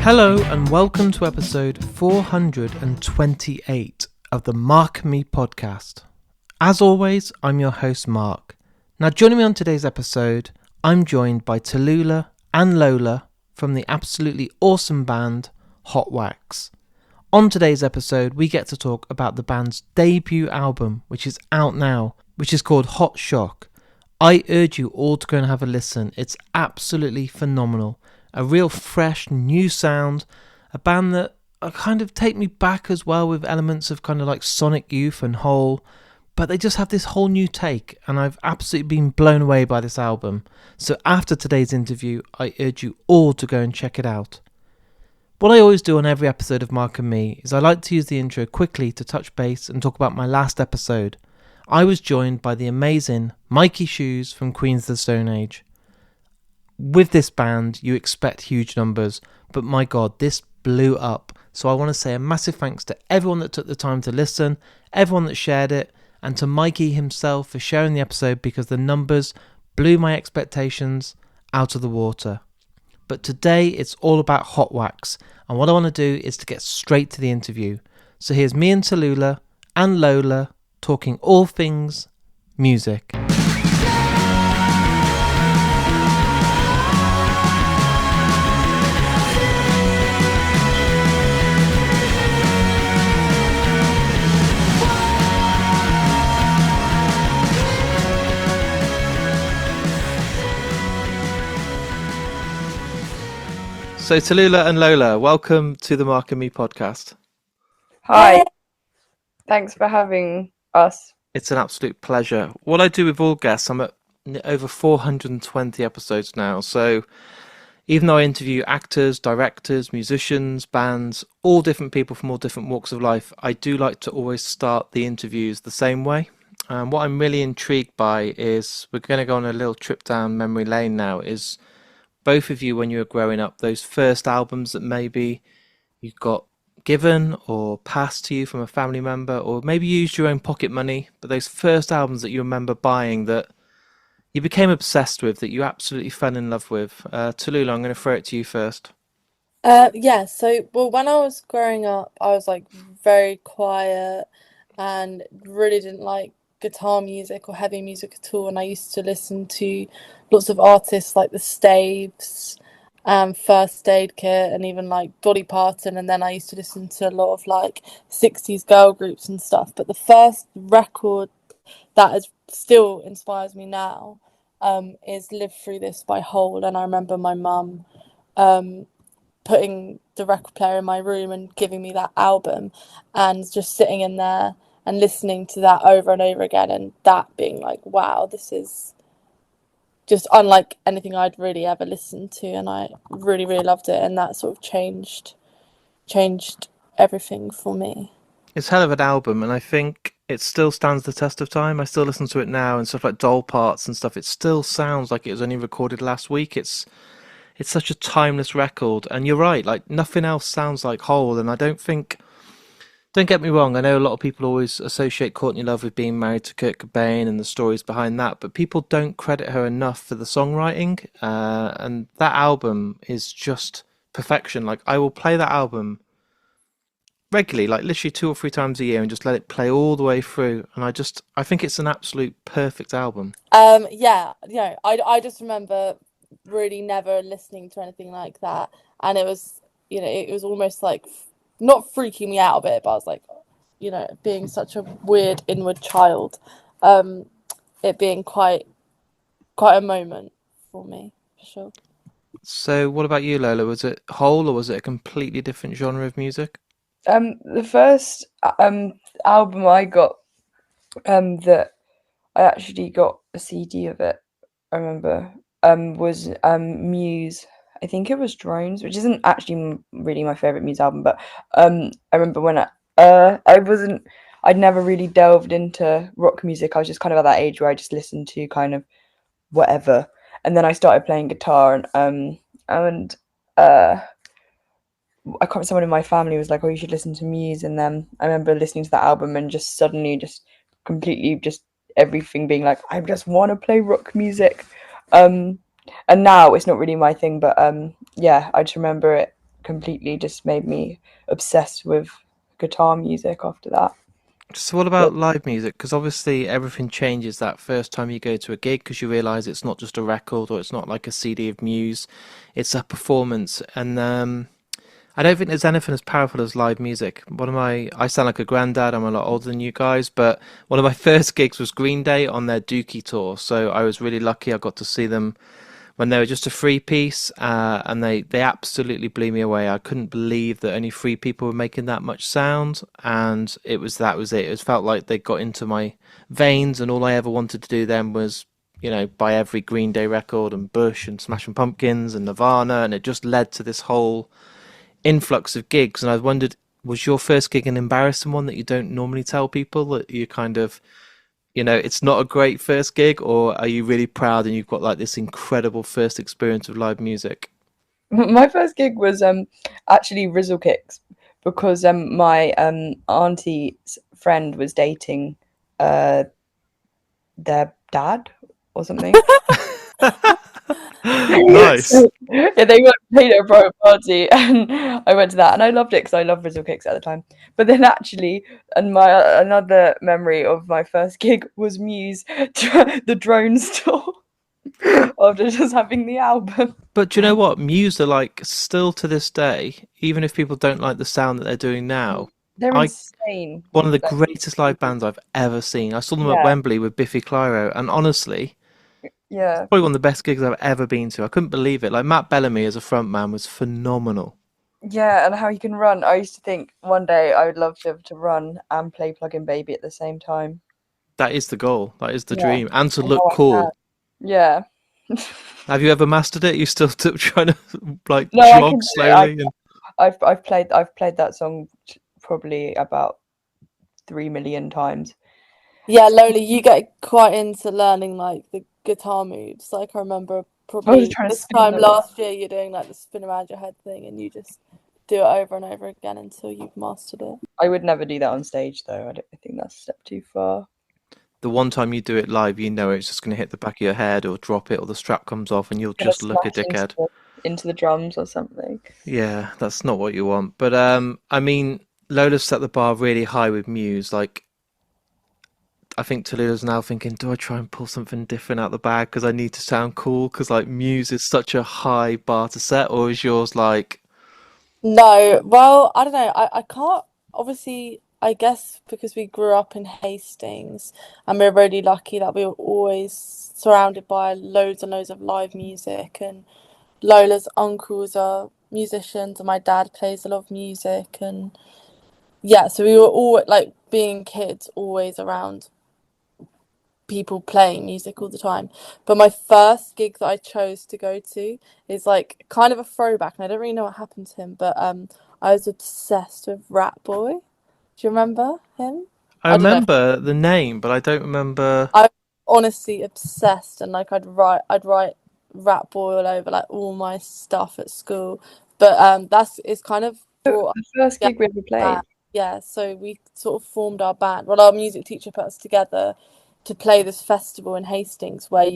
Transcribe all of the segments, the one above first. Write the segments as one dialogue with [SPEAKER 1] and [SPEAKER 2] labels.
[SPEAKER 1] Hello and welcome to episode 428 of the Mark Me podcast. As always, I'm your host Mark. Now joining me on today's episode, I'm joined by Tallulah and Lola from the absolutely awesome band HotWax. On today's episode, we get to talk about the band's debut album, which is out now, which is called Hot Shock. I urge you all to go and have a listen. It's absolutely phenomenal. A real fresh, new sound. A band that kind of take me back as well with elements of kind of like Sonic Youth and Hole. But they just have this whole new take, and I've absolutely been blown away by this album. So after today's interview, I urge you all to go and check it out. What I always do on every episode of Mark and Me is I like to use the intro quickly to touch base and talk about my last episode. I was joined by the amazing Mikey Shoes from Queens of the Stone Age. With this band, you expect huge numbers, but my God, this blew up. So I want to say a massive thanks to everyone that took the time to listen, everyone that shared it, and to Mikey himself for sharing the episode because the numbers blew my expectations out of the water. But today it's all about HotWax, and what I want to do is to get straight to the interview. So here's me and Tallulah and Lola talking all things music. So Tallulah and Lola, welcome to the Mark and Me podcast.
[SPEAKER 2] Hi, thanks for having us.
[SPEAKER 1] It's an absolute pleasure. What I do with all guests, I'm at over 420 episodes now, so even though I interview actors, directors, musicians, bands, all different people from all different walks of life, I do like to always start the interviews the same way. What I'm really intrigued by is, we're going to go on a little trip down memory lane now, is both of you, when you were growing up, those first albums that maybe you got given or passed to you from a family member, or maybe you used your own pocket money, but those first albums that you remember buying that you became obsessed with, that you absolutely fell in love with. Tallulah, I'm going to throw it to you first.
[SPEAKER 3] Well, when I was growing up, I was like very quiet and really didn't like guitar music or heavy music at all. And I used to listen to lots of artists like the Staves, First Aid Kit, and even like Dolly Parton. And then I used to listen to a lot of like 60s girl groups and stuff. But the first record that still inspires me now is Live Through This by Hole. And I remember my mum putting the record player in my room and giving me that album and just sitting in there and listening to that over and over again, and that being like, wow, this is just unlike anything I'd really ever listened to, and I really, really loved it, and that sort of changed everything for me.
[SPEAKER 1] It's hell of an album, and I think it still stands the test of time. I still listen to it now, and stuff like Doll Parts and stuff, it still sounds like it was only recorded last week. It's such a timeless record, and you're right, like nothing else sounds like Hole. And don't get me wrong, I know a lot of people always associate Courtney Love with being married to Kurt Cobain and the stories behind that, but people don't credit her enough for the songwriting, and that album is just perfection. Like, I will play that album regularly, like literally 2 or 3 times a year, and just let it play all the way through, and I think it's an absolute perfect album.
[SPEAKER 3] I just remember really never listening to anything like that, and it was almost like not freaking me out a bit, but I was like, being such a weird inward child, it being quite a moment for me, for sure.
[SPEAKER 1] So what about you, Lola? Was it Hole, or was it a completely different genre of music?
[SPEAKER 2] The first album I got, that I actually got a CD of it, I remember, was Muse. I think it was Drones, which isn't actually really my favorite Muse album, but I remember when I'd never really delved into rock music. I was just kind of at that age where I just listened to kind of whatever, and then I started playing guitar, and I can't. Someone in my family was like, "Oh, you should listen to Muse," and then I remember listening to that album and just suddenly, just completely, just everything being like, I just want to play rock music. And now it's not really my thing, but I just remember it completely just made me obsessed with guitar music after that.
[SPEAKER 1] So what about live music? Because obviously everything changes that first time you go to a gig because you realise it's not just a record or it's not like a CD of Muse, it's a performance. And I don't think there's anything as powerful as live music. I sound like a granddad, I'm a lot older than you guys, but one of my first gigs was Green Day on their Dookie tour. So I was really lucky I got to see them when they were just a three piece, and they absolutely blew me away. I couldn't believe that only three people were making that much sound, and that was it. It felt like they got into my veins, and all I ever wanted to do then was, buy every Green Day record and Bush and Smashing Pumpkins and Nirvana, and it just led to this whole influx of gigs. And I wondered, was your first gig an embarrassing one that you don't normally tell people, that you kind of, it's not a great first gig, or are you really proud and you've got like this incredible first experience of live music?
[SPEAKER 2] My first gig was actually Rizzle Kicks, because my auntie's friend was dating their dad or something.
[SPEAKER 1] Nice.
[SPEAKER 2] So, yeah, they went to played at a private party, and I went to that, and I loved it because I loved Rizzle Kicks at the time. But then actually, and my another memory of my first gig was Muse, the Drones tour, after just having the album.
[SPEAKER 1] But do you know what? Muse are like, still to this day, even if people don't like the sound that they're doing now,
[SPEAKER 2] They're
[SPEAKER 1] I
[SPEAKER 2] insane.
[SPEAKER 1] one of the
[SPEAKER 2] Like,
[SPEAKER 1] greatest live bands I've ever seen. I saw them at
[SPEAKER 2] yeah,
[SPEAKER 1] Wembley with Biffy Clyro, and honestly,
[SPEAKER 2] yeah.
[SPEAKER 1] probably one of the best gigs I've ever been to. I couldn't believe it. Like Matt Bellamy as a front man was phenomenal.
[SPEAKER 2] Yeah, and how he can run. I used to think one day I would love to be able to run and play Plug-in Baby at the same time.
[SPEAKER 1] That is the goal. That is the
[SPEAKER 2] Yeah,
[SPEAKER 1] dream. And to
[SPEAKER 2] and
[SPEAKER 1] look
[SPEAKER 2] now I can.
[SPEAKER 1] cool.
[SPEAKER 2] Yeah.
[SPEAKER 1] Have you ever mastered it? You still trying to like
[SPEAKER 2] No, I
[SPEAKER 1] jog
[SPEAKER 2] can do it.
[SPEAKER 1] slowly and
[SPEAKER 2] I've played that song probably about 3 million times.
[SPEAKER 3] Yeah, Lola, you get quite into learning like the guitar moves. Like I remember
[SPEAKER 2] I was
[SPEAKER 3] probably
[SPEAKER 2] trying to
[SPEAKER 3] this
[SPEAKER 2] spin
[SPEAKER 3] time
[SPEAKER 2] them.
[SPEAKER 3] last year you're doing like the spin around your head thing and you just do it over and over again until you've mastered it.
[SPEAKER 2] I would never do that on stage though. I think that's a step too far.
[SPEAKER 1] the one time you do it live, it's just going to hit the back of your head or drop it or the strap comes off and you'll
[SPEAKER 2] Gonna
[SPEAKER 1] just look a
[SPEAKER 2] smash
[SPEAKER 1] dickhead.
[SPEAKER 2] into the drums or something.
[SPEAKER 1] Yeah, that's not what you want. But I mean, Lola set the bar really high with Muse. Like, I think Tallulah's now thinking, do I try and pull something different out the bag because I need to sound cool? Because like Muse is such a high bar to set, or is yours like,
[SPEAKER 3] No, well, I don't know. I can't, obviously, I guess because we grew up in Hastings and we're really lucky that we were always surrounded by loads and loads of live music. And Lola's uncles are musicians and my dad plays a lot of music. And yeah, so we were all like being kids, always around people playing music all the time. But my first gig that I chose to go to is like kind of a throwback, and I don't really know what happened to him, but I was obsessed with Rat Boy. Do you remember him?
[SPEAKER 1] I
[SPEAKER 3] I don't know.
[SPEAKER 1] remember the name, but I don't remember.
[SPEAKER 3] I'm honestly obsessed, and like I'd write Rat Boy all over like all my stuff at school. But that's it's kind of brought
[SPEAKER 2] The first
[SPEAKER 3] us
[SPEAKER 2] gig we ever played.
[SPEAKER 3] together. Yeah, so we sort of formed our band. Well, our music teacher put us together to play this festival in Hastings where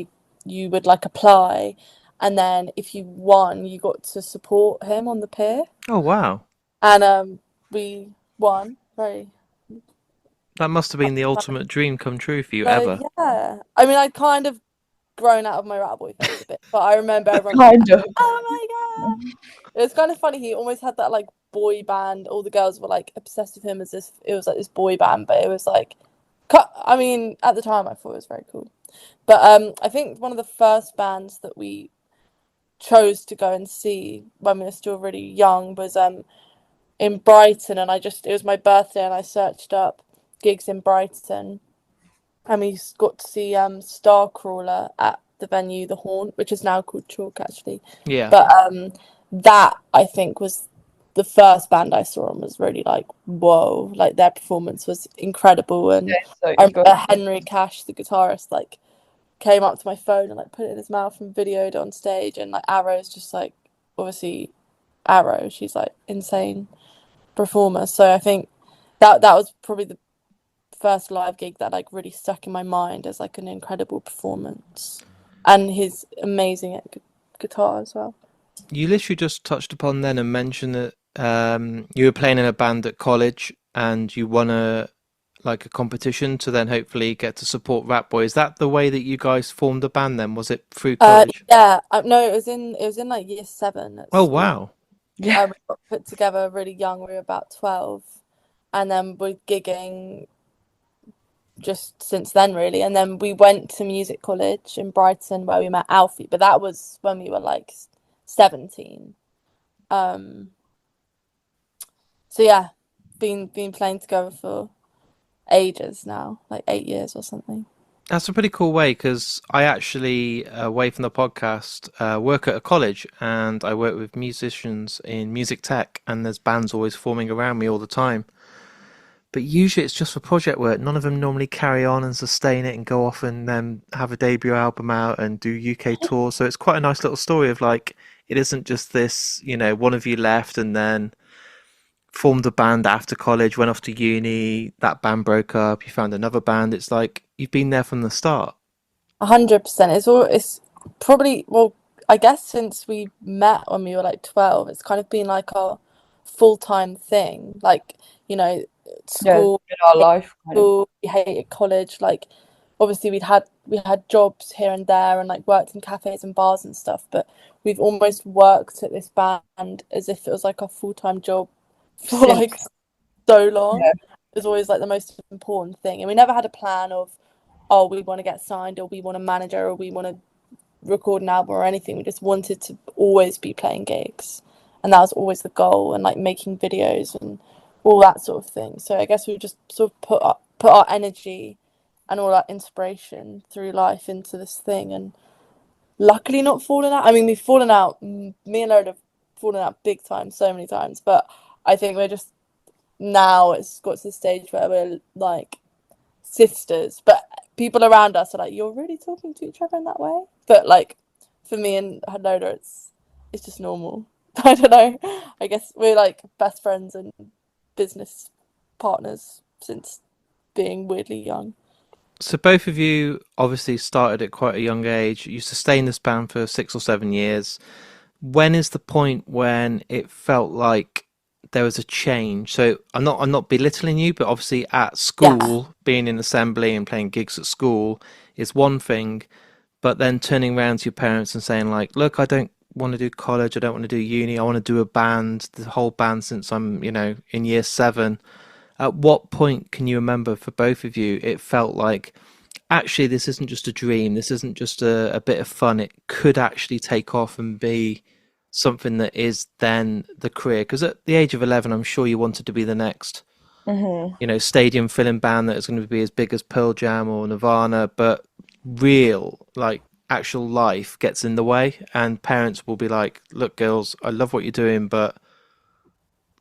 [SPEAKER 3] you would like apply, and then if you won, you got to support him on the pier.
[SPEAKER 1] Oh wow,
[SPEAKER 3] And we won. Very
[SPEAKER 1] that must have been the ultimate dream come true for you
[SPEAKER 3] so
[SPEAKER 1] ever.
[SPEAKER 3] yeah. I mean, I'd kind of grown out of my rat boy phase a bit, but I remember everyone being
[SPEAKER 2] Kind
[SPEAKER 3] like,
[SPEAKER 2] of.
[SPEAKER 3] "Oh my god!" It was kind of funny. He almost had that like boy band. All the girls were like obsessed with him as if it was like this boy band, but it was like, I mean, at the time I thought it was very cool. But I think one of the first bands that we chose to go and see when we were still really young was in Brighton, and it was my birthday, and I searched up gigs in Brighton, and we got to see Starcrawler at the venue The Haunt, which is now called Chalk actually.
[SPEAKER 1] Yeah.
[SPEAKER 3] But that I think was the first band I saw and was really like, whoa, like their performance was incredible. And
[SPEAKER 2] Yeah, so
[SPEAKER 3] I
[SPEAKER 2] you got
[SPEAKER 3] remember Henry Cash, the guitarist, like came up to my phone and like put it in his mouth and videoed on stage. And like Arrow's just like, obviously Arrow, she's like insane performer. So I think that was probably the first live gig that like really stuck in my mind as like an incredible performance, and his amazing guitar as well.
[SPEAKER 1] You literally just touched upon then and mentioned that you were playing in a band at college and you won a competition to then hopefully get to support Rat Boy. Is that the way that you guys formed a band then? Was it through college?
[SPEAKER 3] Yeah, no, it was in like year 7 at
[SPEAKER 1] Oh
[SPEAKER 3] school.
[SPEAKER 1] wow.
[SPEAKER 2] Yeah.
[SPEAKER 3] We got put together really young. We were about 12, and then we're gigging just since then, really. And then we went to music college in Brighton where we met Alfie, but that was when we were like 17. Um, so yeah, been playing together for ages now, like 8 years or something.
[SPEAKER 1] That's a pretty cool way because I actually, away from the podcast, work at a college and I work with musicians in music tech, and there's bands always forming around me all the time. But usually it's just for project work. None of them normally carry on and sustain it and go off and then have a debut album out and do UK tours. So it's quite a nice little story of like, it isn't just this, one of you left and then formed a band after college, went off to uni, that band broke up, you found another band. It's like you've been there from the start.
[SPEAKER 3] 100%. It's probably, well, I guess since we met when we were like 12, it's kind of been like our full-time thing. Like, you know,
[SPEAKER 2] Yeah, it's
[SPEAKER 3] school,
[SPEAKER 2] been our life kind of.
[SPEAKER 3] we hated college. Like, obviously we had jobs here and there and like worked in cafes and bars and stuff, but we've almost worked at this band as if it was like a full-time job for
[SPEAKER 2] Since,
[SPEAKER 3] like so long.
[SPEAKER 2] yeah,
[SPEAKER 3] It was always like the most important thing. And we never had a plan of, oh, we want to get signed or we want a manager or we want to record an album or anything. We just wanted to always be playing gigs, and that was always the goal, and like making videos and all that sort of thing. So I guess we just sort of put our energy and all our inspiration through life into this thing, and luckily not fallen out. I mean, we've fallen out. Me and Lola have fallen out big time, so many times, but I think we're just now it's got to the stage where we're like sisters, but people around us are like, "You're really talking to each other in that way." But like, for me and Lola, it's just normal. I don't know. I guess we're like best friends and business partners since being weirdly young.
[SPEAKER 1] So both of you obviously started at quite a young age. You sustained this band for 6 or 7 years. When is the point when it felt like there was a change? So I'm not belittling you, but obviously at
[SPEAKER 3] Yeah,
[SPEAKER 1] school, being in assembly and playing gigs at school is one thing, but then turning around to your parents and saying like, look, I don't want to do college, I don't want to do uni, I want to do a band, the whole band since I'm, in year 7. At what point can you remember for both of you it felt like actually this isn't just a dream, this isn't just a bit of fun, it could actually take off and be something that is then the career? Because at the age of 11, I'm sure you wanted to be the next,
[SPEAKER 2] hmm
[SPEAKER 1] stadium filling band that is going to be as big as Pearl Jam or Nirvana, but real, like actual life gets in the way, and parents will be like, look, girls, I love what you're doing, but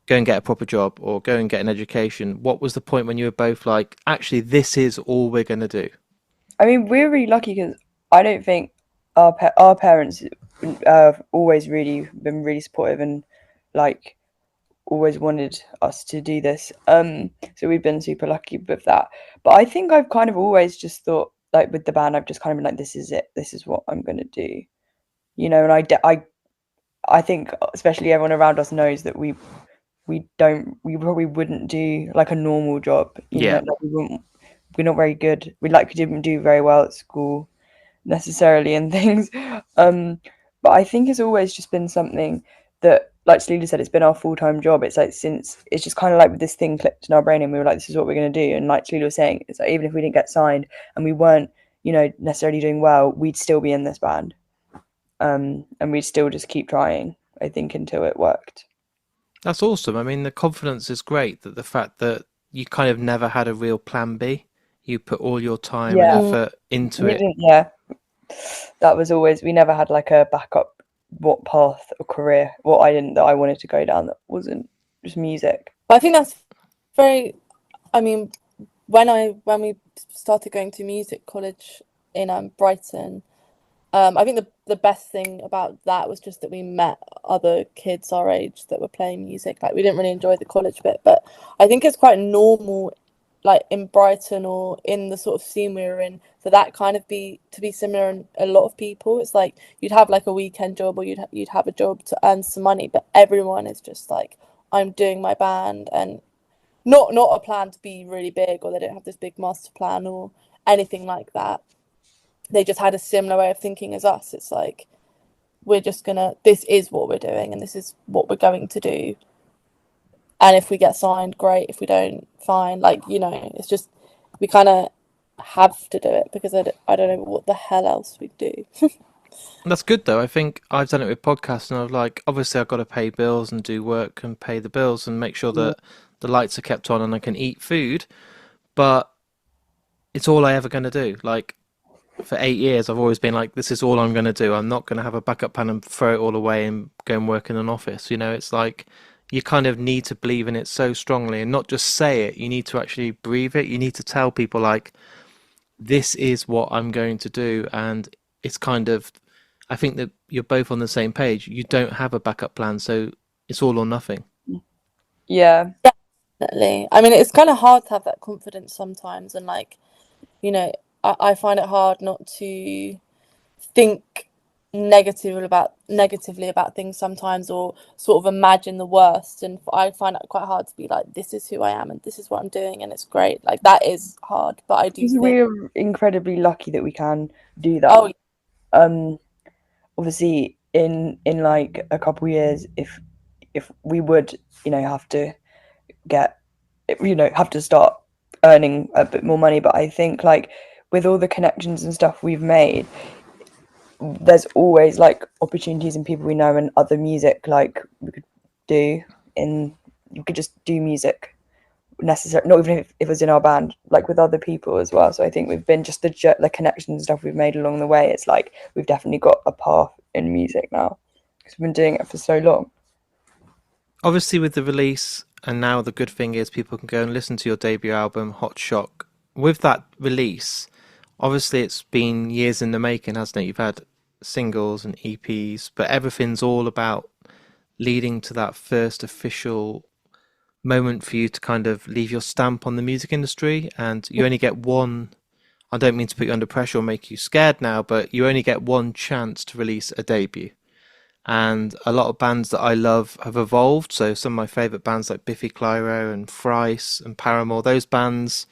[SPEAKER 1] go and get a proper job or go and get an education. What was the point when you were both like, actually, this is all we're going to do?
[SPEAKER 2] I mean, we're really lucky because I don't think our parents always really been really supportive and like always wanted us to do this. So we've been super lucky with that. But I think I've kind of always just thought like with the band, I've just kind of been like, this is it. This is what I'm gonna do. And I think especially everyone around us knows that we probably wouldn't do like a normal job.
[SPEAKER 1] Yeah,
[SPEAKER 2] Like we're not very good. We didn't do very well at school necessarily and things. Um, but I think it's always just been something that, like Tallulah said, it's been our full time job. It's like since it's just kind of like this thing clicked in our brain, and we were like, this is what we're going to do. And like Tallulah was saying, it's like even if we didn't get signed and we weren't, necessarily doing well, we'd still be in this band. And we'd still just keep trying. I think until it worked.
[SPEAKER 1] that's awesome. I mean, the confidence is great, that the fact that you kind of never had a real plan B. You put all your time and
[SPEAKER 2] Yeah,
[SPEAKER 3] mm,
[SPEAKER 1] effort into
[SPEAKER 2] we
[SPEAKER 1] it.
[SPEAKER 2] didn't. Yeah, that was always. We never had like a backup, what path or career, what I wanted to go down that wasn't just music.
[SPEAKER 3] but I think that's very. I mean, when we started going to music college in Brighton, I think the best thing about that was just that we met other kids our age that were playing music. Like we didn't really enjoy the college bit, but I think it's quite normal like in Brighton or in the sort of scene we were in, for that kind of be similar in a lot of people. It's like you'd have like a weekend job, or you'd have a job to earn some money, but everyone is just like, I'm doing my band, and not a plan to be really big, or they don't have this big master plan or anything like that. They just had a similar way of thinking as us. It's like, this is what we're doing, and this is what we're going to do. And if we get signed, great. If we don't, fine. Like, it's just, we kind of have to do it, because I don't know what the hell else we'd do.
[SPEAKER 1] That's good though. I think I've done it with podcasts, and I've like obviously I've got to pay bills and do work and pay the bills and make sure
[SPEAKER 2] Yeah.
[SPEAKER 1] that the lights are kept on and I can eat food. But it's all I ever going to do. Like for 8 years, I've always been like, this is all I'm going to do. I'm not going to have a backup plan and throw it all away and go and work in an office. It's like you kind of need to believe in it so strongly and not just say it. You need to actually breathe it. You need to tell people like, this is what I'm going to do. And it's kind of, I think that you're both on the same page. You don't have a backup plan, so it's all or nothing.
[SPEAKER 2] Yeah.
[SPEAKER 3] Definitely. I mean, it's kind of hard to have that confidence sometimes, and like, I find it hard not to think negatively about things sometimes, or sort of imagine the worst. And I find it quite hard to be like, this is who I am and this is what I'm doing, and it's great. Like, that is hard, but I do think,
[SPEAKER 2] We're incredibly lucky that we can do that.
[SPEAKER 3] oh
[SPEAKER 2] Obviously, in like a couple of years, if we would, have to get, have to start earning a bit more money. But I think like with all the connections and stuff we've made, there's always like opportunities and people we know and other music like we could do in, you could just do music necessarily, not even if it was in our band, like with other people as well. So I think we've been just the connections and stuff we've made along the way. It's like we've definitely got a path in music now because we've been doing it for so long.
[SPEAKER 1] Obviously, with the release, and now the good thing is people can go and listen to your debut album, Hot Shock. With that release, obviously it's been years in the making, hasn't it? You've had singles and EPs, but everything's all about leading to that first official moment for you to kind of leave your stamp on the music industry. And you only get one, I don't mean to put you under pressure or make you scared now, but you only get one chance to release a debut. And a lot of bands that I love have evolved. So some of my favourite bands like Biffy Clyro and Thrice and Paramore, those bands,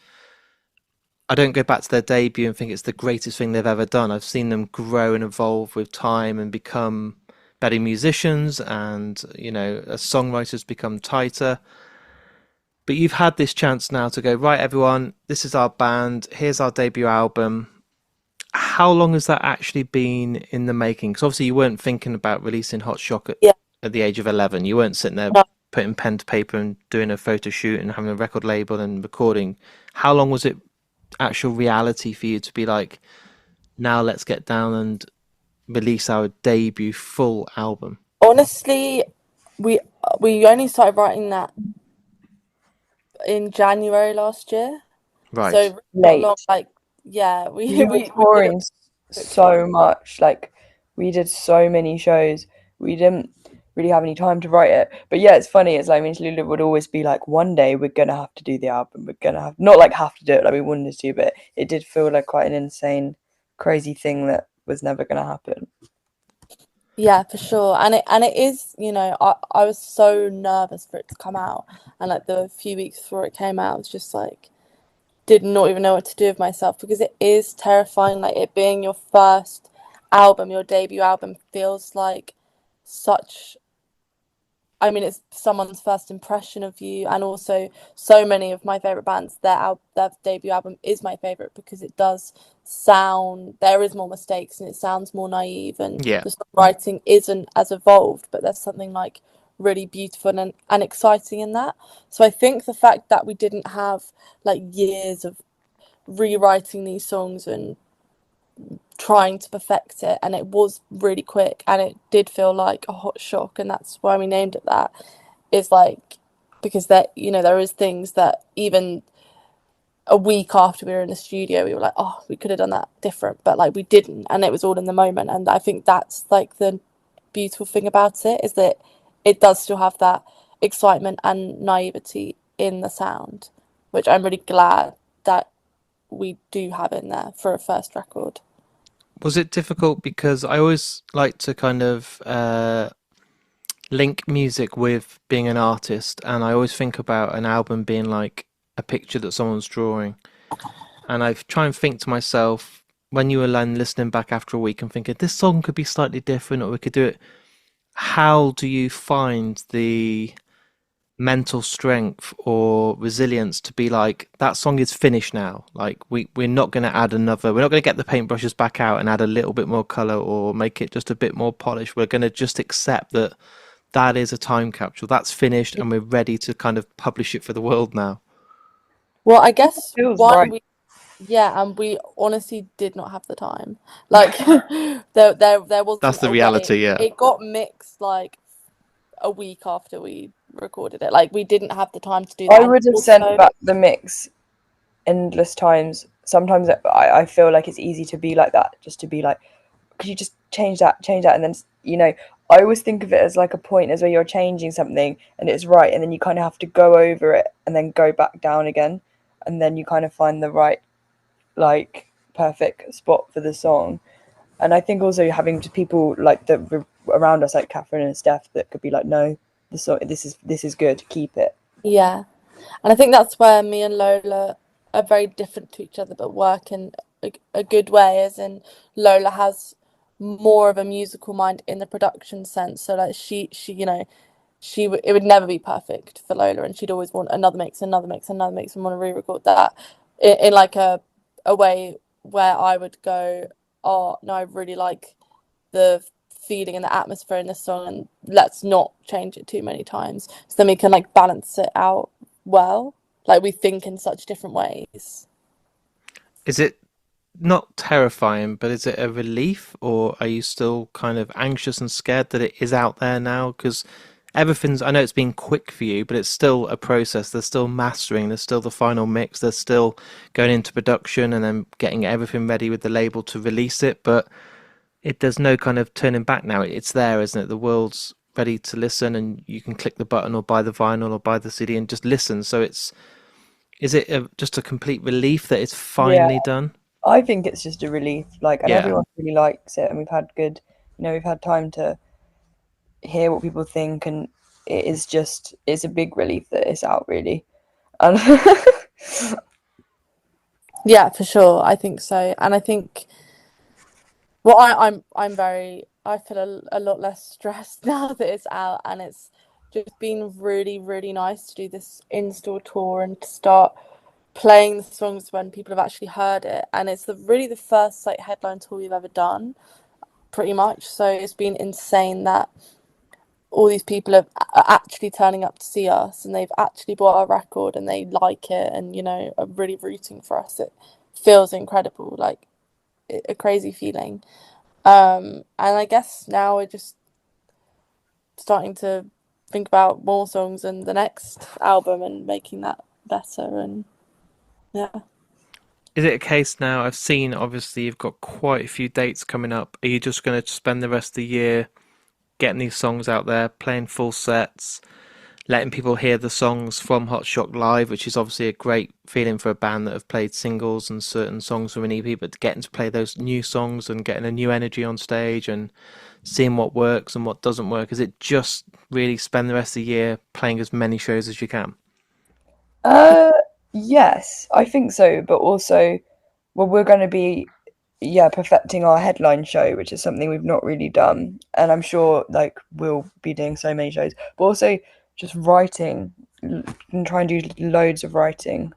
[SPEAKER 1] I don't go back to their debut and think it's the greatest thing they've ever done. I've seen them grow and evolve with time and become better musicians, and as songwriters become tighter. But you've had this chance now to go, right, everyone, this is our band, here's our debut album. How long has that actually been in the making? Because obviously you weren't thinking about releasing Hot Shock
[SPEAKER 3] yeah,
[SPEAKER 1] at the age of 11. You weren't sitting there
[SPEAKER 3] no.
[SPEAKER 1] putting pen to paper and doing a photo shoot and having a record label and recording. How long was it actual reality for you to be like, now let's get down and release our debut full album?
[SPEAKER 3] Honestly, we we only started writing that in January last year, so
[SPEAKER 1] Right.
[SPEAKER 3] really not
[SPEAKER 2] Late.
[SPEAKER 3] long. Like, yeah, we
[SPEAKER 2] We were
[SPEAKER 3] we did it
[SPEAKER 2] touring
[SPEAKER 3] quickly.
[SPEAKER 2] so much, like we did so many shows. We didn't really have any time to write it. But yeah, it's funny. It's like me and Tallulah would always be like, one day we're gonna have to do the album. We're gonna have, not like have to do it like we wanted to, but it did feel like quite an insane, crazy thing that was never gonna happen.
[SPEAKER 3] Yeah, for sure. And it is, I was so nervous for it to come out. And like the few weeks before it came out, I was just like, did not even know what to do with myself, because it is terrifying. Like, it being your first album, your debut album, feels like such, I mean, it's someone's first impression of you. And also, so many of my favorite bands, their debut album is my favorite, because it does sound, there is more mistakes and it sounds more naive, and
[SPEAKER 1] Yeah.
[SPEAKER 3] the songwriting isn't as evolved, but there's something like really beautiful and exciting in that. So I think the fact that we didn't have like years of rewriting these songs and trying to perfect it, and it was really quick, and it did feel like a hot shock, and that's why we named it that, is like, because there is things that even a week after we were in the studio we were like, oh, we could have done that different, but like we didn't, and it was all in the moment. And I think that's like the beautiful thing about it, is that it does still have that excitement and naivety in the sound. which I'm really glad that we do have in there for a first record.
[SPEAKER 1] Was it difficult? Because I always like to kind of link music with being an artist, and I always think about an album being like a picture that someone's drawing. And I try and think to myself, when you were listening back after a week and thinking, this song could be slightly different or we could do it, how do you find the mental strength or resilience to be like, that song is finished now? Like, we're not going to add another, we're not going to get the paintbrushes back out and add a little bit more color or make it just a bit more polished. We're going to just accept that that is a time capsule, that's finished, and we're ready to kind of publish it for the world now.
[SPEAKER 3] Well, I guess
[SPEAKER 2] Feels
[SPEAKER 3] one,
[SPEAKER 2] right.
[SPEAKER 3] and we honestly did not have the time. Like, there
[SPEAKER 1] That's
[SPEAKER 3] wasn't
[SPEAKER 1] the
[SPEAKER 3] a way.
[SPEAKER 1] reality, yeah.
[SPEAKER 3] It got mixed like a week after we recorded it. Like, we didn't have the time to do that.
[SPEAKER 2] I
[SPEAKER 3] And
[SPEAKER 2] would have
[SPEAKER 3] also,
[SPEAKER 2] sent back the mix endless times. Sometimes I feel like it's easy to be like that, just to be like, could you just change that, and then I always think of it as like a point as where you're changing something and it's right, and then you kind of have to go over it and then go back down again, and then you kind of find the right, like, perfect spot for the song. And I think also having people like that around us, like Catherine and Steph, that could be like, no, this is good, keep it.
[SPEAKER 3] yeah. And I think that's where me and Lola are very different to each other, but work in a good way, as in Lola has more of a musical mind in the production sense. So like it would never be perfect for Lola, and she'd always want another mix, another mix, another mix, and want to re-record that in like a way where I would go, oh no, I really like the feeling and the atmosphere in this song, and let's not change it too many times, so then we can like balance it out well. Like, we think in such different ways.
[SPEAKER 1] Is it not terrifying, but is it a relief, or are you still kind of anxious and scared that it is out there now? Because everything's, I know it's been quick for you, but it's still a process. There's still mastering, there's still the final mix, there's still going into production and then getting everything ready with the label to release it. But there's no kind of turning back now. It's there, isn't it? The world's ready to listen, and you can click the button or buy the vinyl or buy the CD and just listen. So is it just a complete relief that it's
[SPEAKER 2] Yeah,
[SPEAKER 1] finally done?
[SPEAKER 2] I think it's just a relief, like, and
[SPEAKER 1] Yeah.
[SPEAKER 2] everyone really likes it, and we've had time to hear what people think, and it's a big relief that it's out, really. And
[SPEAKER 3] Yeah, for sure. I think so. And I think, well, I feel a lot less stressed now that it's out, and it's just been really, really nice to do this in-store tour and to start playing the songs when people have actually heard it. And it's really the first like headline tour we've ever done, pretty much. So it's been insane that all these people are actually turning up to see us, and they've actually bought our record and they like it, and are really rooting for us. It feels incredible, like a crazy feeling. And I guess now we're just starting to think about more songs and the next album and making that better. And yeah.
[SPEAKER 1] Is it a case now? I've seen, obviously, you've got quite a few dates coming up. Are you just going to spend the rest of the year getting these songs out there, playing full sets, letting people hear the songs from Hot Shock live, which is obviously a great feeling for a band that have played singles and certain songs from an EP, but getting to play those new songs and getting a new energy on stage and seeing what works and what doesn't work? Is it just really spend the rest of the year playing as many shows as you can?
[SPEAKER 2] uh, yes, I think so. But also, well, we're going to be, yeah, perfecting our headline show, which is something we've not really done, and I'm sure like we'll be doing so many shows. But also just writing, and try and do loads of writing.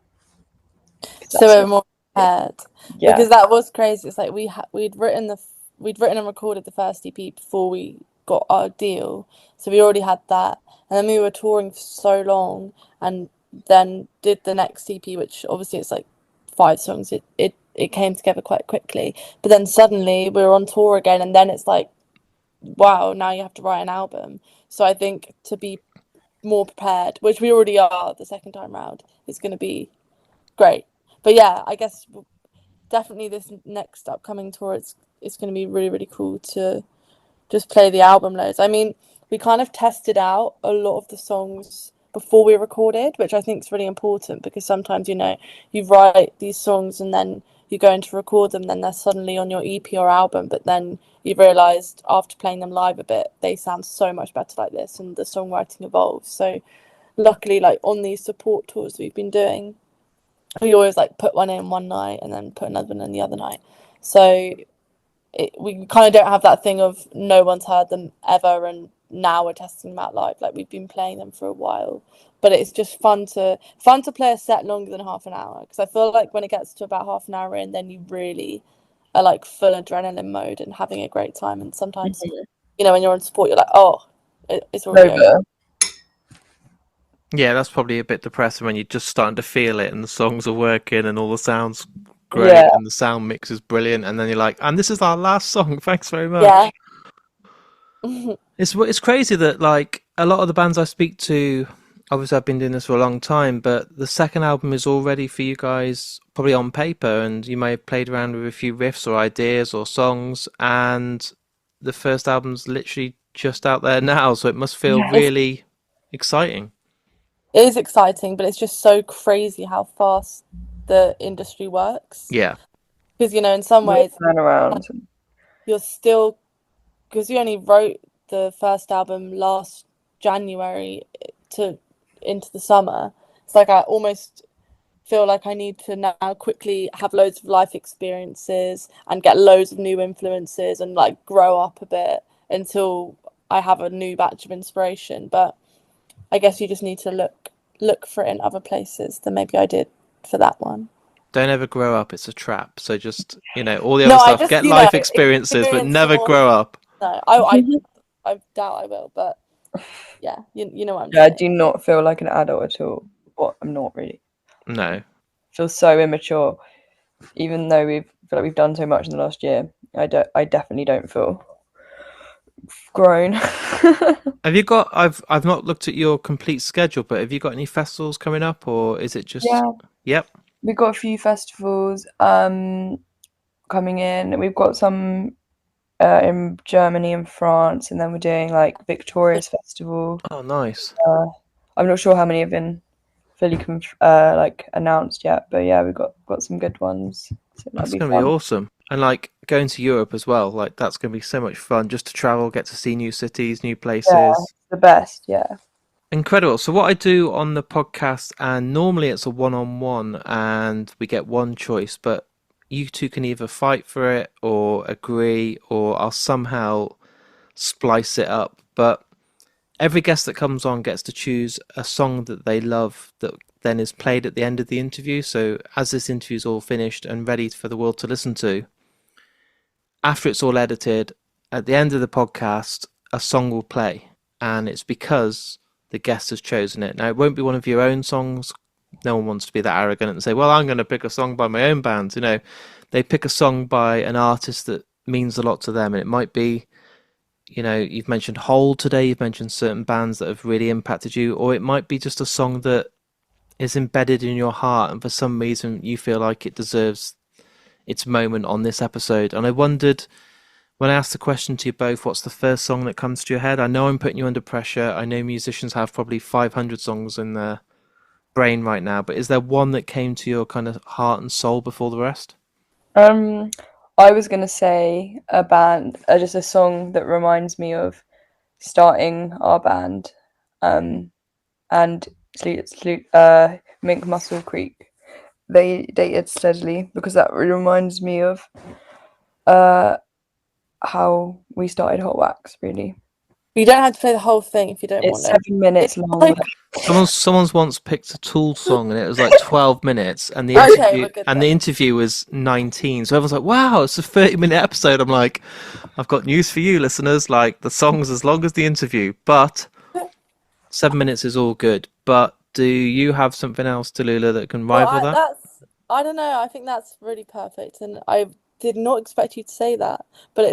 [SPEAKER 2] 'Cause
[SPEAKER 3] So
[SPEAKER 2] that's
[SPEAKER 3] we're more prepared,
[SPEAKER 2] yeah.
[SPEAKER 3] because that was crazy. It's like we'd written and recorded the first EP before we got our deal, so we already had that, and then we were touring for so long, and then did the next EP, which obviously it's like 5 songs. It came together quite quickly, but then suddenly we were on tour again, and then it's like, wow, now you have to write an album. So I think to be more prepared, which we already are the second time round, is going to be great. But yeah, I guess definitely this next upcoming tour, it's going to be really, really cool to just play the album loads. I mean, we kind of tested out a lot of the songs before we recorded, which I think is really important, because sometimes, you know, you write these songs and then you go in to record them, then they're suddenly on your EP or album, but then you realised after playing them live a bit, they sound so much better like this, and the songwriting evolves. So luckily, like on these support tours we've been doing, we always like put one in one night and then put another one in the other night. So we kind of don't have that thing of no one's heard them ever and now we're testing them out live. Like, we've been playing them for a while, but it's just fun to play a set longer than half an hour, because I feel like when it gets to about half an hour in, then you really are like full adrenaline mode and having a great time. And sometimes, you know, when you're on support, you're like, oh, it's already over.
[SPEAKER 1] Yeah, that's probably a bit depressing when you're just starting to feel it and the songs are working and all the sounds great and the sound mix is brilliant, and then you're like, and this is our last song, thanks very much. It's crazy that, like, a lot of the bands I speak to, obviously I've been doing this for a long time, but the second album is already for you guys probably on paper, and you may have played around with a few riffs or ideas or songs, and the first album's literally just out there now, so it must feel really exciting. It
[SPEAKER 3] is exciting, but it's just so crazy how fast the industry works.
[SPEAKER 1] Yeah.
[SPEAKER 3] Because, you know, in some ways, you're still, because you only wrote the first album last January into the summer. It's like I almost feel like I need to now quickly have loads of life experiences and get loads of new influences and like grow up a bit until I have a new batch of inspiration. But I guess you just need to look for it in other places than maybe I did for that one.
[SPEAKER 1] Don't ever grow up, it's a trap. So just, you know, all the other stuff, get life experiences, but never grow up.
[SPEAKER 3] No, I doubt I will, but yeah, you know what I'm saying.
[SPEAKER 2] I do not feel like an adult at all. Well, I'm not really.
[SPEAKER 1] No.
[SPEAKER 2] I feel so immature. Even though feel like we've done so much in the last year, I definitely don't feel grown.
[SPEAKER 1] Have you got, I've not looked at your complete schedule, but have you got any festivals coming up, or is it just... Yep.
[SPEAKER 2] We've got a few festivals coming in. We've got some in Germany and France, and then we're doing like Victoria's Festival.
[SPEAKER 1] Oh, nice.
[SPEAKER 2] I'm not sure how many have been fully like announced yet, but yeah, we've got some good ones. So
[SPEAKER 1] that's going to be awesome. And like going to Europe as well, like that's going to be so much fun, just to travel, get to see new cities, new places.
[SPEAKER 2] Yeah, the best, yeah.
[SPEAKER 1] Incredible. So what I do on the podcast, and normally it's a one-on-one and we get one choice, but you two can either fight for it or agree, or I'll somehow splice it up. But every guest that comes on gets to choose a song that they love that then is played at the end of the interview. So as this interview is all finished and ready for the world to listen to, after it's all edited, at the end of the podcast, a song will play, and it's because the guest has chosen it. Now, it won't be one of your own songs. No one wants to be that arrogant and say, well, I'm going to pick a song by my own band. You know, they pick a song by an artist that means a lot to them. And it might be, you know, you've mentioned Hole today, you've mentioned certain bands that have really impacted you, or it might be just a song that is embedded in your heart, and for some reason you feel like it deserves its moment on this episode. And I wondered, when I asked the question to you both, what's the first song that comes to your head? I know I'm putting you under pressure. I know musicians have probably 500 songs in their brain right now, but is there one that came to your kind of heart and soul before the rest?
[SPEAKER 2] I was going to say a band, just a song that reminds me of starting our band, and Mink Muscle Creek. They dated steadily, because that reminds me of how we started HotWax, really.
[SPEAKER 3] You don't have to play the whole thing if you don't want
[SPEAKER 2] it. It's 7 minutes long.
[SPEAKER 3] Like...
[SPEAKER 1] Someone's once picked a Tool song and it was like 12 minutes, and the interview was 19. So everyone's like, "Wow, it's a 30-minute episode." I'm like, "I've got news for you, listeners. Like, the song's as long as the interview, but 7 minutes is all good." But do you have something else, Tallulah, that can rival that?
[SPEAKER 3] I don't know. I think that's really perfect, and I did not expect you to say that, but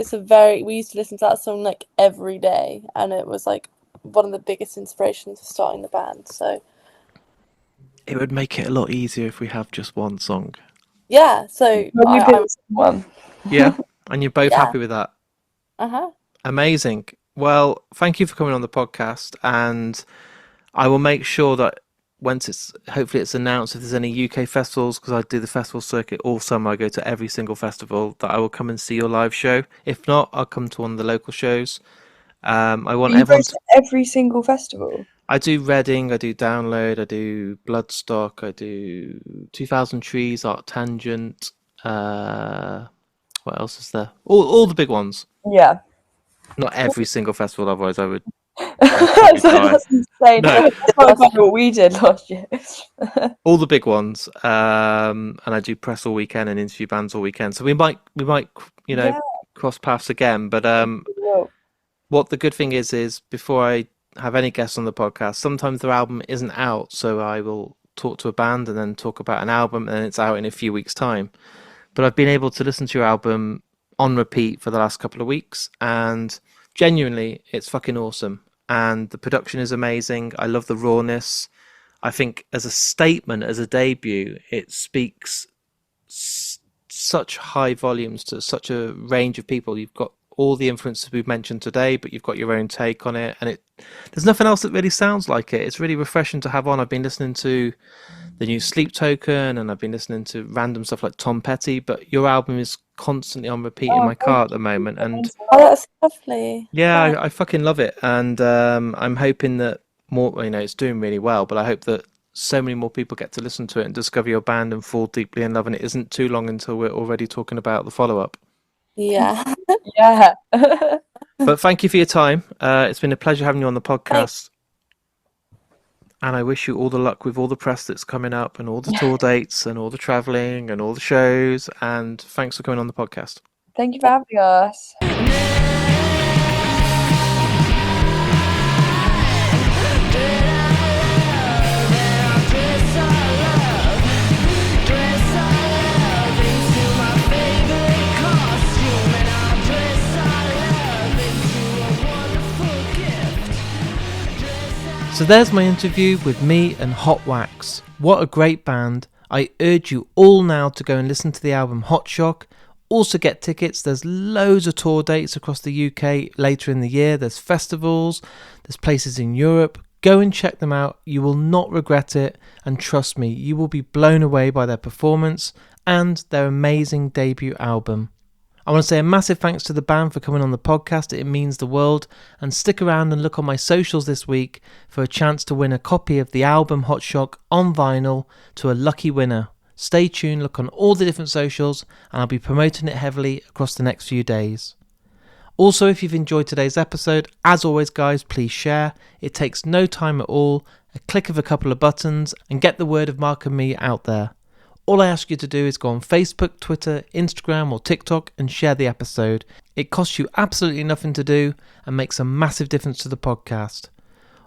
[SPEAKER 3] we used to listen to that song like every day, and it was like one of the biggest inspirations for starting the band. So
[SPEAKER 1] it would make it a lot easier if we have just one song.
[SPEAKER 3] Yeah, so
[SPEAKER 2] one.
[SPEAKER 1] Yeah, and you're both happy with that?
[SPEAKER 3] Uh-huh.
[SPEAKER 1] Amazing. Well, thank you for coming on the podcast, and I will make sure that once hopefully it's announced, if there's any UK festivals, because I do the festival circuit all summer, I go to every single festival, that I will come and see your live show. If not, I'll come to one of the local shows. I want
[SPEAKER 2] You go
[SPEAKER 1] everyone
[SPEAKER 2] to every single festival.
[SPEAKER 1] I do Reading, I do Download, I do Bloodstock, I do 2000 Trees, Art Tangent. What else is there? All the big ones.
[SPEAKER 2] Yeah.
[SPEAKER 1] Not every single festival, otherwise I would.
[SPEAKER 2] So that's insane.
[SPEAKER 1] No.
[SPEAKER 2] That's not about what we did last year.
[SPEAKER 1] All the big ones, and I do press all weekend and interview bands all weekend. So we might,
[SPEAKER 2] Yeah.
[SPEAKER 1] cross paths again. But
[SPEAKER 2] Well,
[SPEAKER 1] what the good thing is before I have any guests on the podcast, sometimes their album isn't out, so I will talk to a band and then talk about an album, and it's out in a few weeks' time. But I've been able to listen to your album on repeat for the last couple of weeks, and genuinely, it's fucking awesome. And the production is amazing. I love the rawness. I think as a statement, as a debut, it speaks such high volumes to such a range of people. You've got all the influences we've mentioned today, but you've got your own take on it, and there's nothing else that really sounds like it. It's really refreshing to have on. I've been listening to the new Sleep Token, and I've been listening to random stuff like Tom Petty, but your album is constantly on repeat in my car at the moment, and
[SPEAKER 3] Oh, that's lovely.
[SPEAKER 1] yeah, I fucking love it, and I'm hoping that more, it's doing really well, but I hope that so many more people get to listen to it and discover your band and fall deeply in love, and it isn't too long until we're already talking about the follow-up.
[SPEAKER 3] Yeah.
[SPEAKER 2] yeah.
[SPEAKER 1] But thank you for your time. It's been a pleasure having you on the podcast. And I wish you all the luck with all the press that's coming up and all the tour dates and all the traveling and all the shows. And thanks for coming on the podcast.
[SPEAKER 2] Thank you for having us.
[SPEAKER 1] So there's my interview with me and HotWax. What a great band. I urge you all now to go and listen to the album Hot Shock. Also get tickets. There's loads of tour dates across the UK later in the year. There's festivals. There's places in Europe. Go and check them out. You will not regret it. And trust me, you will be blown away by their performance and their amazing debut album. I want to say a massive thanks to the band for coming on the podcast. It means the world. And stick around and look on my socials this week for a chance to win a copy of the album Hot Shock on vinyl to a lucky winner. Stay tuned, look on all the different socials, and I'll be promoting it heavily across the next few days. Also, if you've enjoyed today's episode, as always guys, please share. It takes no time at all, a click of a couple of buttons, and get the word of Mark and me out there. All I ask you to do is go on Facebook, Twitter, Instagram or TikTok and share the episode. It costs you absolutely nothing to do and makes a massive difference to the podcast.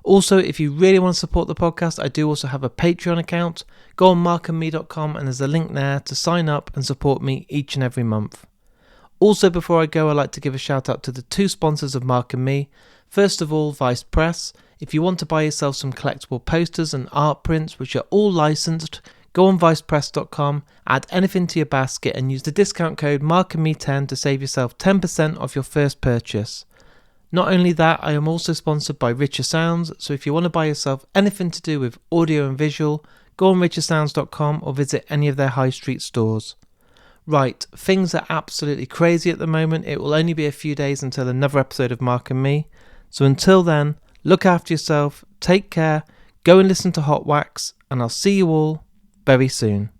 [SPEAKER 1] Also, if you really want to support the podcast, I do also have a Patreon account. Go on markandme.com and there's a link there to sign up and support me each and every month. Also, before I go, I'd like to give a shout out to the two sponsors of Mark and Me. First of all, Vice Press. If you want to buy yourself some collectible posters and art prints, which are all licensed, go on vicepress.com, add anything to your basket and use the discount code MarkandMe10 to save yourself 10% off your first purchase. Not only that, I am also sponsored by Richer Sounds, so if you want to buy yourself anything to do with audio and visual, go on richersounds.com or visit any of their high street stores. Right, things are absolutely crazy at the moment. It will only be a few days until another episode of Mark and Me. So until then, look after yourself, take care, go and listen to HotWax, and I'll see you all very soon.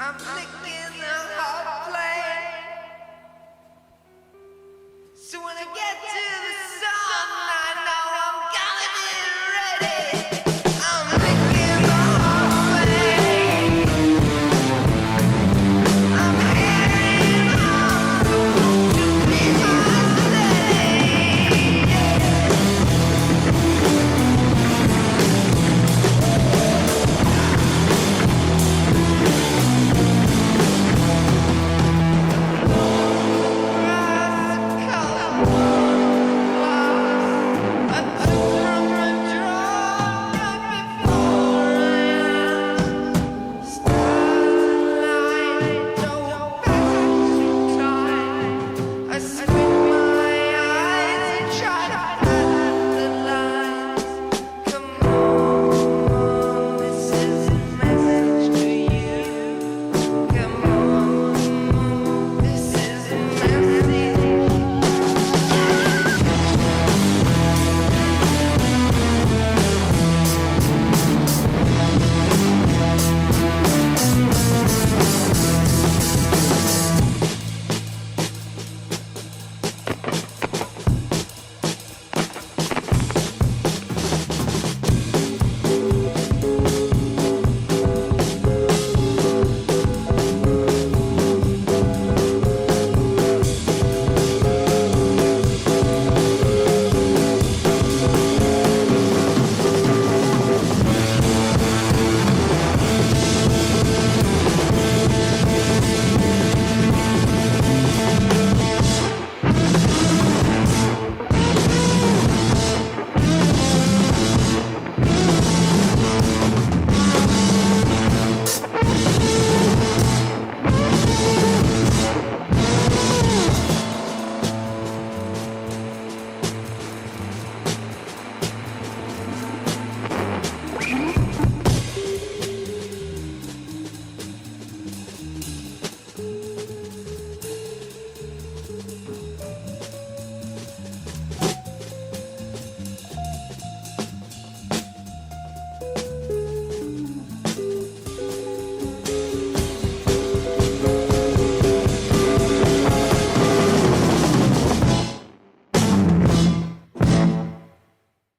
[SPEAKER 4] I'm licking the